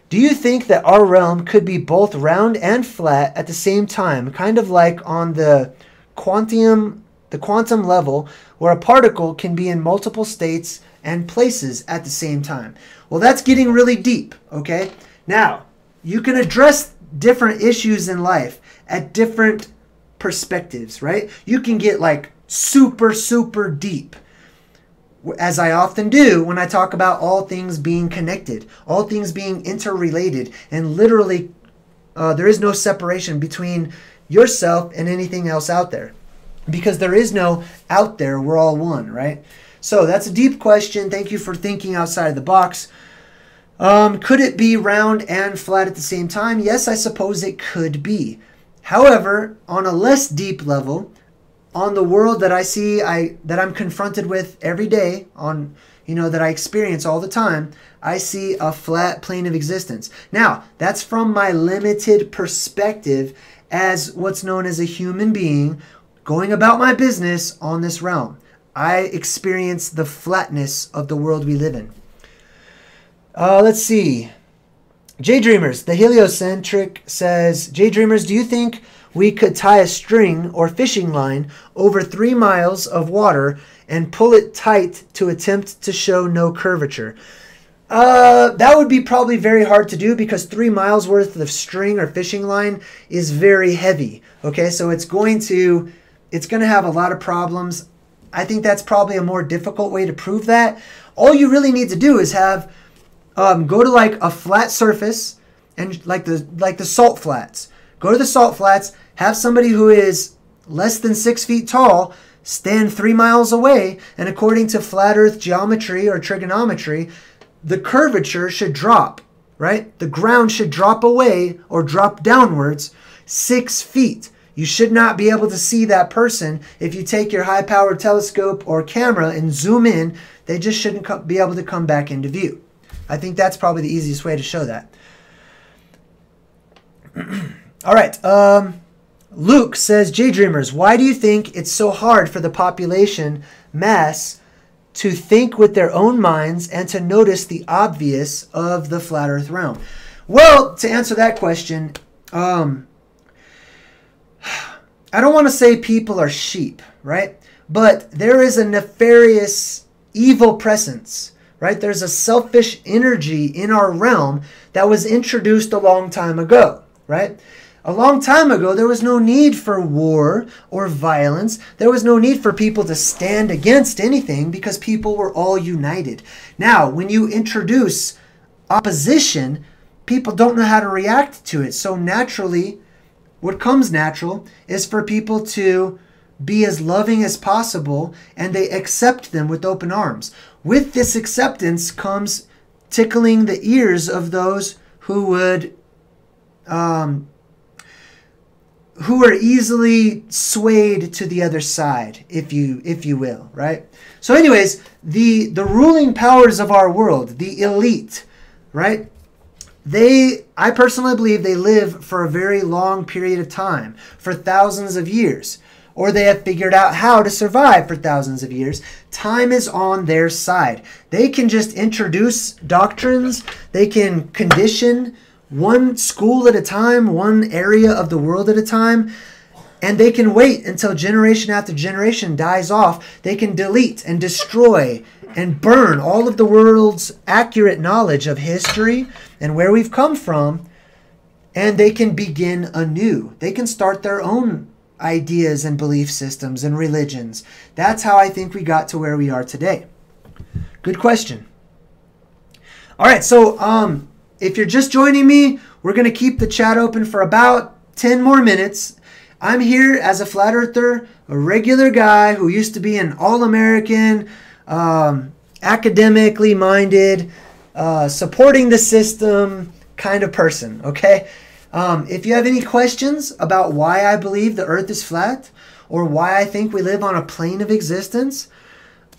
do you think that our realm could be both round and flat at the same time, kind of like on the quantum level, where a particle can be in multiple states and places at the same time? Well, that's getting really deep, okay? Now, you can address different issues in life at different perspectives, right? You can get like super, super deep, as I often do when I talk about all things being connected, all things being interrelated, and literally there is no separation between yourself and anything else out there, because there is no out there. We're all one, right? So that's a deep question. Thank you for thinking outside of the box. Could it be round and flat at the same time? Yes, I suppose it could be. However, on a less deep level, on the world that I see, that I'm confronted with every day, on, that I experience all the time, I see a flat plane of existence. Now, that's from my limited perspective as what's known as a human being going about my business on this realm. I experience the flatness of the world we live in. Let's see. J-Dreamers, the heliocentric says, J-Dreamers, do you think we could tie a string or fishing line over 3 miles of water and pull it tight to attempt to show no curvature? That would be probably very hard to do because 3 miles worth of string or fishing line is very heavy. Okay, so it's going to have a lot of problems. I think that's probably a more difficult way to prove that. All you really need to do is have go to like a flat surface, and like the salt flats. Go to the salt flats, have somebody who is less than 6 feet tall stand 3 miles away, and according to flat earth geometry or trigonometry, the curvature should drop, right? The ground should drop away or drop downwards 6 feet. You should not be able to see that person. If you take your high-powered telescope or camera and zoom in, they just shouldn't be able to come back into view. I think that's probably the easiest way to show that. All right. Luke says, J-Dreamers, why do you think it's so hard for the population mass to think with their own minds and to notice the obvious of the flat earth realm? Well, to answer that question, I don't want to say people are sheep, right? But there is a nefarious evil presence, right? There's a selfish energy in our realm that was introduced a long time ago, right? A long time ago, there was no need for war or violence. There was no need for people to stand against anything because people were all united. Now, when you introduce opposition, people don't know how to react to it. So naturally, what comes natural is for people to be as loving as possible, and they accept them with open arms. With this acceptance comes tickling the ears of those who would who are easily swayed to the other side, if you will, right? So anyways, the ruling powers of our world, the elite, right? I personally believe they live for a very long period of time, for thousands of years, or they have figured out how to survive for thousands of years. Time is on their side. They can just introduce doctrines, they can condition one school at a time, one area of the world at a time, and they can wait until generation after generation dies off. They can delete and destroy and burn all of the world's accurate knowledge of history and where we've come from, and they can begin anew. They can start their own ideas and belief systems and religions. That's how I think we got to where we are today. Good question. All right, so if you're just joining me, we're going to keep the chat open for about 10 more minutes. I'm here as a flat earther, a regular guy who used to be an all-American, academically minded, supporting the system kind of person, okay? If you have any questions about why I believe the earth is flat, or why I think we live on a plane of existence,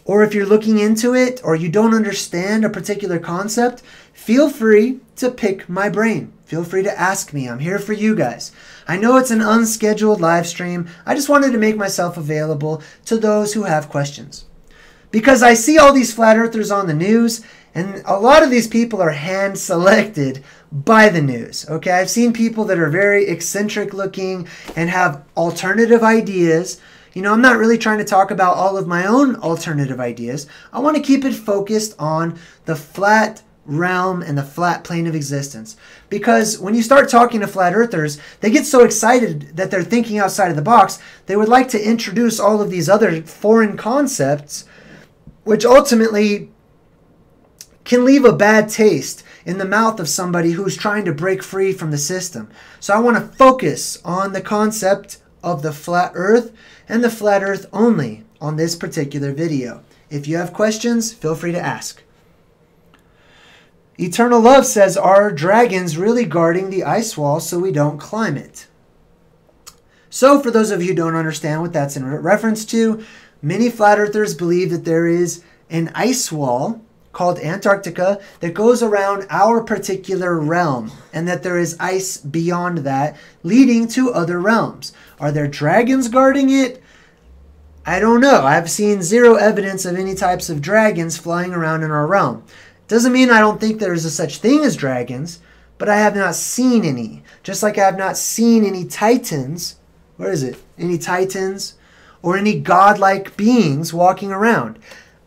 or if you're looking into it, or you don't understand a particular concept, feel free to pick my brain. Feel free to ask me. I'm here for you guys. I know it's an unscheduled live stream. I just wanted to make myself available to those who have questions. Because I see all these flat earthers on the news, and a lot of these people are hand-selected by the news. Okay, I've seen people that are very eccentric looking and have alternative ideas. You know, I'm not really trying to talk about all of my own alternative ideas. I want to keep it focused on the flat realm and the flat plane of existence. Because when you start talking to flat earthers, they get so excited that they're thinking outside of the box, they would like to introduce all of these other foreign concepts, which ultimately can leave a bad taste in the mouth of somebody who's trying to break free from the system. So I want to focus on the concept of the flat earth and the flat earth only on this particular video. If you have questions, feel free to ask. Eternal Love says, are dragons really guarding the ice wall so we don't climb it? So for those of you who don't understand what that's in reference to, many flat earthers believe that there is an ice wall called Antarctica that goes around our particular realm, and that there is ice beyond that leading to other realms. Are there dragons guarding it? I don't know. I've seen zero evidence of any types of dragons flying around in our realm. Doesn't mean I don't think there is a such thing as dragons, but I have not seen any. Just like I have not seen any titans, where is it? Any titans or any godlike beings walking around.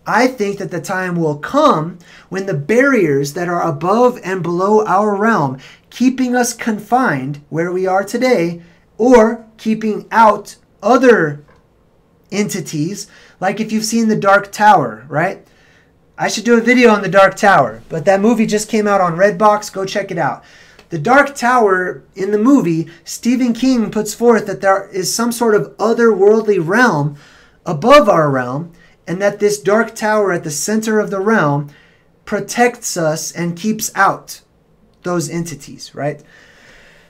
I think that the time will come when the barriers that are above and below our realm, keeping us confined where we are today, or keeping out other entities, like if you've seen The Dark Tower, right? I should do a video on The Dark Tower, but that movie just came out on Redbox. Go check it out. The Dark Tower, in the movie, Stephen King puts forth that there is some sort of otherworldly realm above our realm, and that this dark tower at the center of the realm protects us and keeps out those entities, right?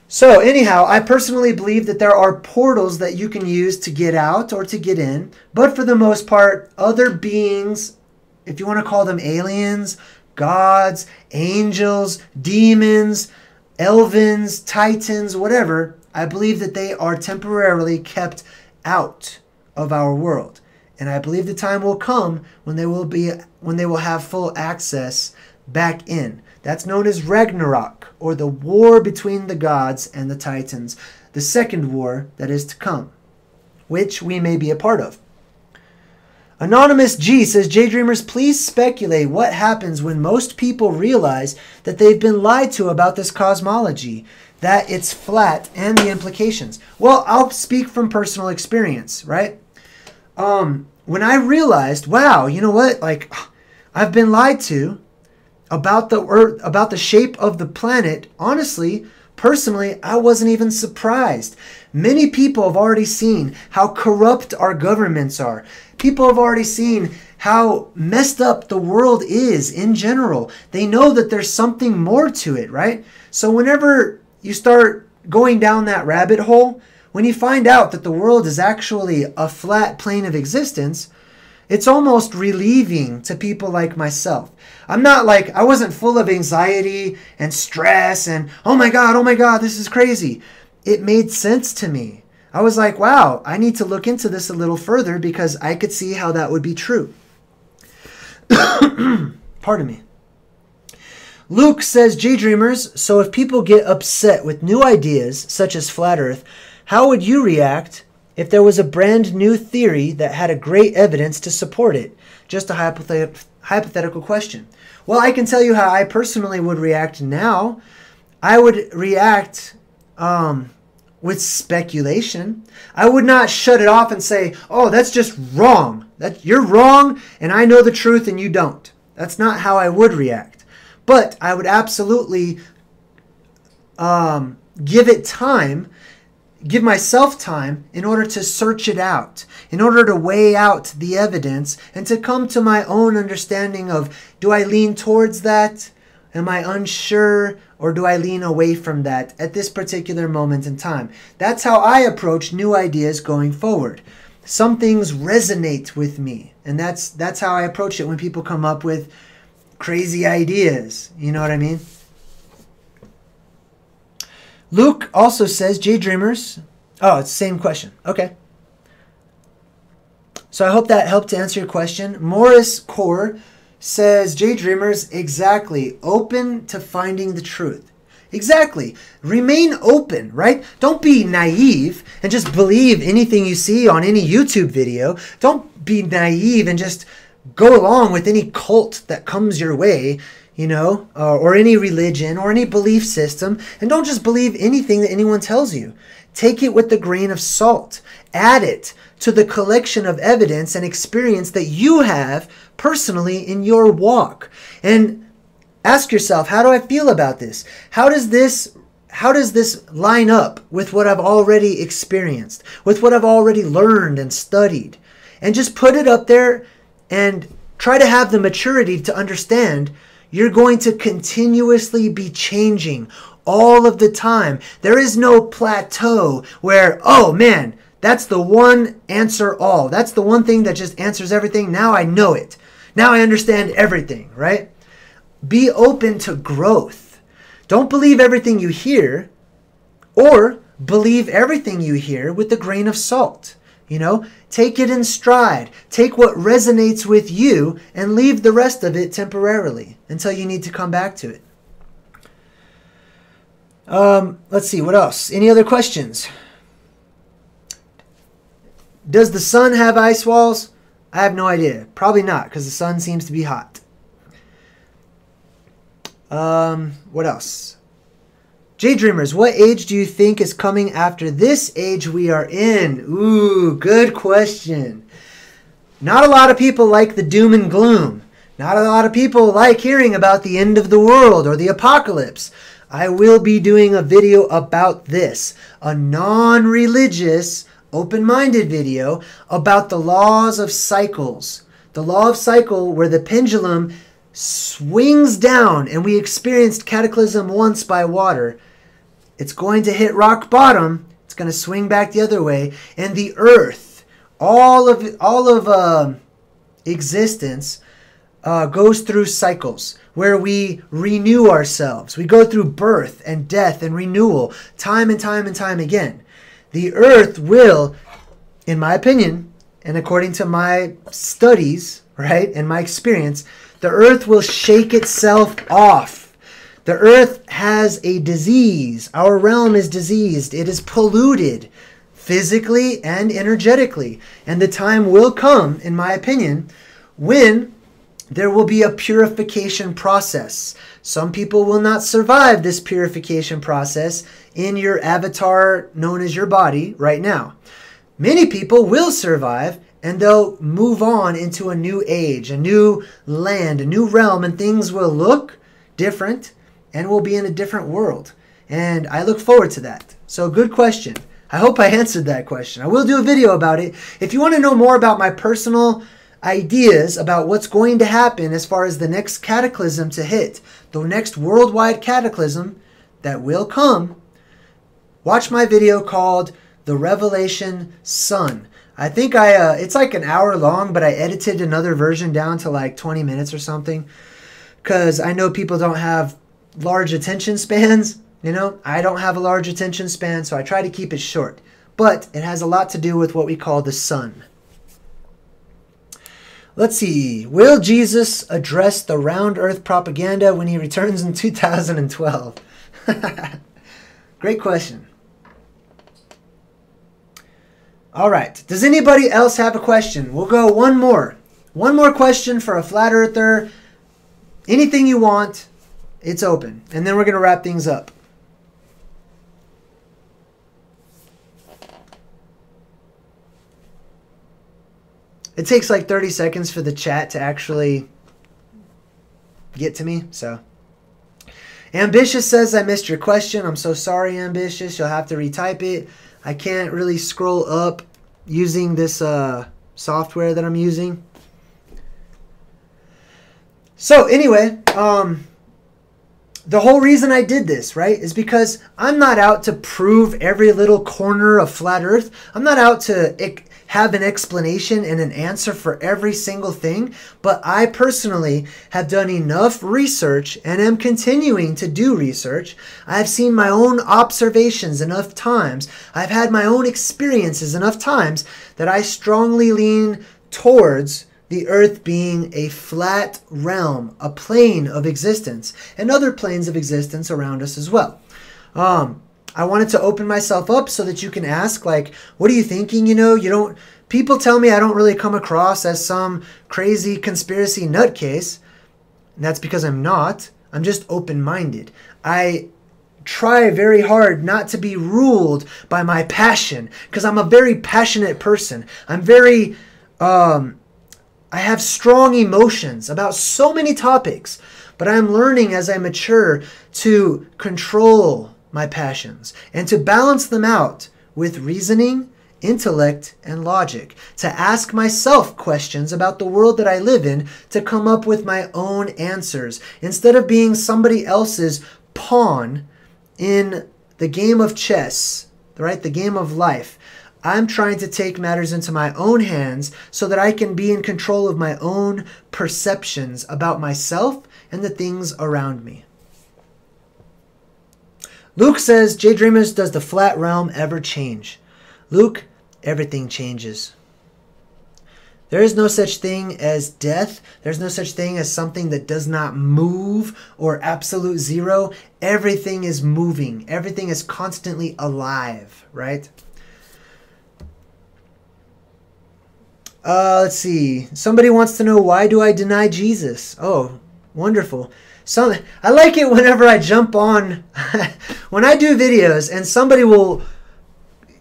So anyhow, I personally believe that there are portals that you can use to get out or to get in, but for the most part, other beings, if you want to call them aliens, gods, angels, demons, elvins, titans, whatever, I believe that they are temporarily kept out of our world. And I believe the time will come when they will have full access back in. That's known as Ragnarok, or the war between the gods and the titans, the second war that is to come, which we may be a part of. Anonymous G says, J-Dreamers, please speculate what happens when most people realize that they've been lied to about this cosmology, that it's flat, and the implications. Well, I'll speak from personal experience, right? When I realized, wow, you know what? Like, I've been lied to about the Earth, about the shape of the planet. Honestly, personally, I wasn't even surprised. Many people have already seen how corrupt our governments are. People have already seen how messed up the world is in general. They know that there's something more to it, right? So whenever you start going down that rabbit hole, when you find out that the world is actually a flat plane of existence, it's almost relieving to people like myself. I wasn't full of anxiety and stress and, oh my God, this is crazy. It made sense to me. I was like, wow, I need to look into this a little further because I could see how that would be true. Pardon me. Luke says, J-Dreamers, so if people get upset with new ideas, such as Flat Earth, how would you react if there was a brand new theory that had a great evidence to support it? Just a hypothetical question. Well, I can tell you how I personally would react now. I would react with speculation. I would not shut it off and say, oh, that's just wrong. You're wrong, and I know the truth and you don't. That's not how I would react. But I would absolutely give myself time in order to search it out, in order to weigh out the evidence and to come to my own understanding of, do I lean towards that? Am I unsure? Or do I lean away from that at this particular moment in time? That's how I approach new ideas going forward. Some things resonate with me, and that's how I approach it when people come up with crazy ideas. You know what I mean? Luke also says, J-Dreamers. Oh, it's the same question. Okay. So I hope that helped to answer your question. Morris Core says, J-Dreamers, exactly. Open to finding the truth. Exactly. Remain open, right? Don't be naive and just believe anything you see on any YouTube video. Don't be naive and just go along with any cult that comes your way, you know, or any religion or any belief system. And don't just believe anything that anyone tells you. Take it with a grain of salt. Add it to the collection of evidence and experience that you have personally in your walk. And ask yourself, how do I feel about this? How does this line up with what I've already experienced, with what I've already learned and studied? And just put it up there and try to have the maturity to understand you're going to continuously be changing all of the time. There is no plateau where, oh man, that's the one answer all. That's the one thing that just answers everything. Now I know it. Now I understand everything, right? Be open to growth. Don't believe everything you hear, or believe everything you hear with a grain of salt. You know, take it in stride. Take what resonates with you and leave the rest of it temporarily until you need to come back to it. Let's see, what else? Any other questions? Does the sun have ice walls? I have no idea. Probably not, because the sun seems to be hot. What else? J-Dreamers, what age do you think is coming after this age we are in? Ooh, good question. Not a lot of people like the doom and gloom. Not a lot of people like hearing about the end of the world or the apocalypse. I will be doing a video about this, a non-religious, open-minded video about the laws of cycles. The law of cycle where the pendulum swings down, and we experienced cataclysm once by water. It's going to hit rock bottom. It's going to swing back the other way, and the earth, all of existence goes through cycles where we renew ourselves. We go through birth and death and renewal time and time and time again. The earth will, in my opinion, and according to my studies, right, and my experience, the earth will shake itself off. The earth has a disease. Our realm is diseased. It is polluted physically and energetically. And the time will come, in my opinion, when there will be a purification process. Some people will not survive this purification process in your avatar known as your body right now. Many people will survive, and they'll move on into a new age, a new land, a new realm, and things will look different and we'll be in a different world. And I look forward to that. So good question. I hope I answered that question. I will do a video about it. If you want to know more about my personal ideas about what's going to happen as far as the next cataclysm to hit, the next worldwide cataclysm that will come, watch my video called The Revelation Sun. I think it's like an hour long, but I edited another version down to like 20 minutes or something, because I know people don't have large attention spans. You know, I don't have a large attention span, so I try to keep it short. But it has a lot to do with what we call the sun. Let's see. Will Jesus address the round earth propaganda when he returns in 2012? Great question. All right. Does anybody else have a question? We'll go one more. One more question for a flat earther. Anything you want. It's open. And then we're going to wrap things up. It takes like 30 seconds for the chat to actually get to me. So, Ambitious says, I missed your question. I'm so sorry, Ambitious. You'll have to retype it. I can't really scroll up using this software that I'm using. So anyway, the whole reason I did this, right, is because I'm not out to prove every little corner of flat earth. I'm not out to have an explanation and an answer for every single thing, but I personally have done enough research and am continuing to do research. I've seen my own observations enough times. I've had my own experiences enough times that I strongly lean towards the earth being a flat realm, a plane of existence, and other planes of existence around us as well. I wanted to open myself up so that you can ask, like, what are you thinking? You know, people tell me I don't really come across as some crazy conspiracy nutcase. And that's because I'm not. I'm just open-minded. I try very hard not to be ruled by my passion, because I'm a very passionate person. I'm very, I have strong emotions about so many topics, but I'm learning as I mature to control my passions and to balance them out with reasoning, intellect, and logic, to ask myself questions about the world that I live in, to come up with my own answers instead of being somebody else's pawn in the game of chess, right? The game of life. I'm trying to take matters into my own hands so that I can be in control of my own perceptions about myself and the things around me. Luke says, Jay Dreamers, does the flat realm ever change? Luke, everything changes. There is no such thing as death. There's no such thing as something that does not move or absolute zero. Everything is moving. Everything is constantly alive, right? Let's see. Somebody wants to know, why do I deny Jesus? Oh, wonderful. I like it whenever I jump on, when I do videos and somebody will,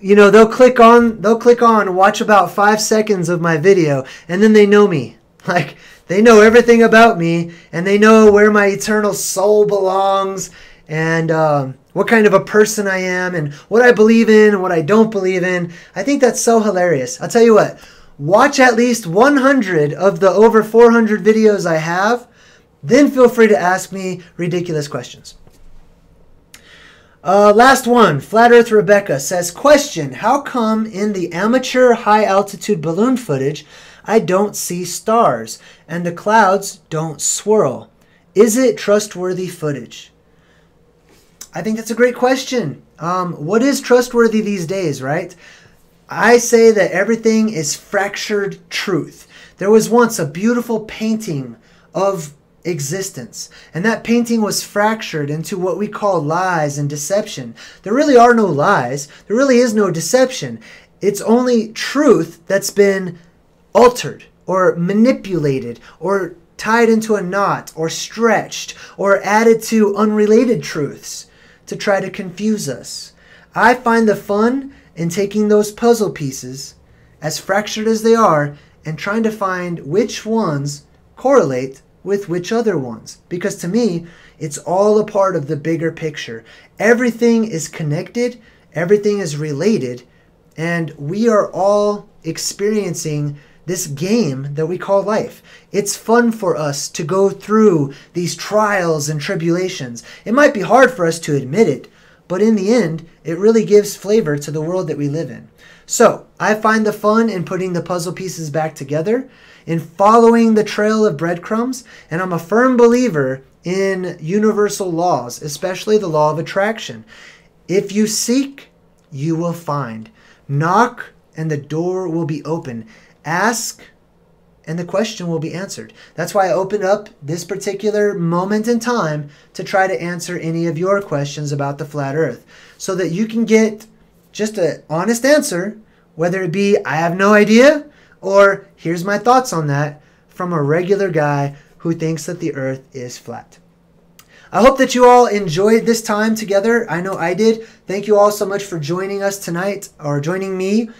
they'll click on, watch about 5 seconds of my video, and then they know me. Like, they know everything about me, and they know where my eternal soul belongs, and what kind of a person I am, and what I believe in, and what I don't believe in. I think that's so hilarious. I'll tell you what. Watch at least 100 of the over 400 videos I have. Then feel free to ask me ridiculous questions. Last one. Flat Earth Rebecca says, question, how come in the amateur high altitude balloon footage I don't see stars and the clouds don't swirl? Is it trustworthy footage? I think that's a great question. What is trustworthy these days, right? I say that everything is fractured truth. There was once a beautiful painting of existence, and that painting was fractured into what we call lies and deception. There really are no lies. There really is no deception. It's only truth that's been altered or manipulated or tied into a knot or stretched or added to unrelated truths to try to confuse us. I find the fun in taking those puzzle pieces, as fractured as they are, and trying to find which ones correlate with which other ones. Because to me, it's all a part of the bigger picture. Everything is connected, everything is related, and we are all experiencing this game that we call life. It's fun for us to go through these trials and tribulations. It might be hard for us to admit it, but in the end, it really gives flavor to the world that we live in. So, I find the fun in putting the puzzle pieces back together, in following the trail of breadcrumbs, and I'm a firm believer in universal laws, especially the law of attraction. If you seek, you will find. Knock, and the door will be open. Ask, and the question will be answered. That's why I opened up this particular moment in time to try to answer any of your questions about the flat earth, so that you can get just an honest answer, whether it be, I have no idea, or here's my thoughts on that, from a regular guy who thinks that the earth is flat. I hope that you all enjoyed this time together. I know I did. Thank you all so much for joining us tonight, or joining me.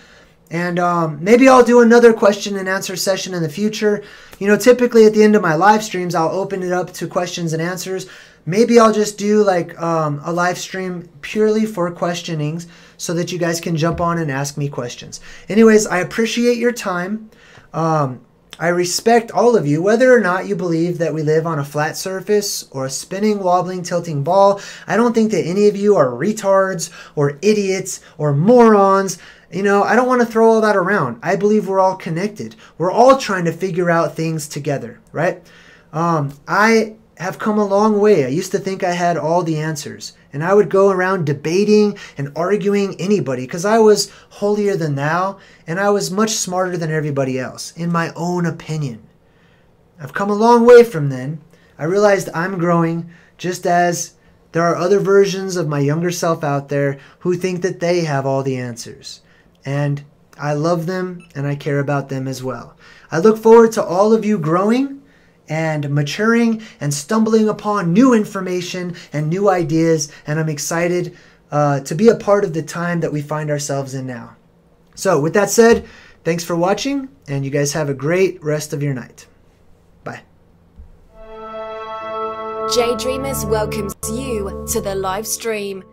And maybe I'll do another question and answer session in the future. Typically at the end of my live streams, I'll open it up to questions and answers. Maybe I'll just do like a live stream purely for questionings so that you guys can jump on and ask me questions. Anyways, I appreciate your time. I respect all of you, whether or not you believe that we live on a flat surface or a spinning, wobbling, tilting ball. I don't think that any of you are retards or idiots or morons. I don't want to throw all that around. I believe we're all connected. We're all trying to figure out things together, right? I have come a long way. I used to think I had all the answers, and I would go around debating and arguing anybody because I was holier than thou, and I was much smarter than everybody else, in my own opinion. I've come a long way from then. I realized I'm growing, just as there are other versions of my younger self out there who think that they have all the answers. And I love them, and I care about them as well. I look forward to all of you growing and maturing and stumbling upon new information and new ideas, and I'm excited to be a part of the time that we find ourselves in now. So with that said, thanks for watching, and you guys have a great rest of your night. Bye. Jay Dreamers welcomes you to the live stream.